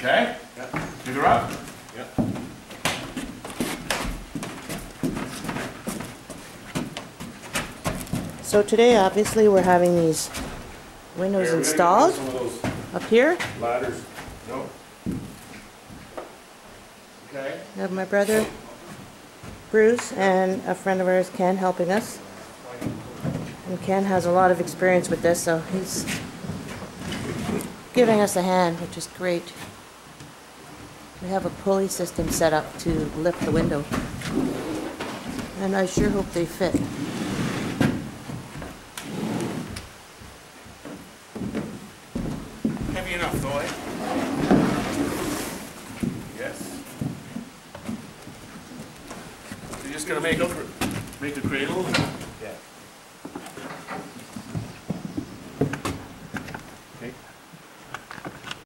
Okay? Yeah. Pick her up. Yeah. So today, obviously, we're having these windows Here, we gotta get installed some of those up here. ladders. No. Okay. I have my brother, Bruce, and a friend of ours, Ken, helping us. And Ken has a lot of experience with this, so he's giving us a hand, which is great. We have a pulley system set up to lift the window. And I sure hope they fit. Heavy enough though, eh? Yes. So you're just gonna make the cradle.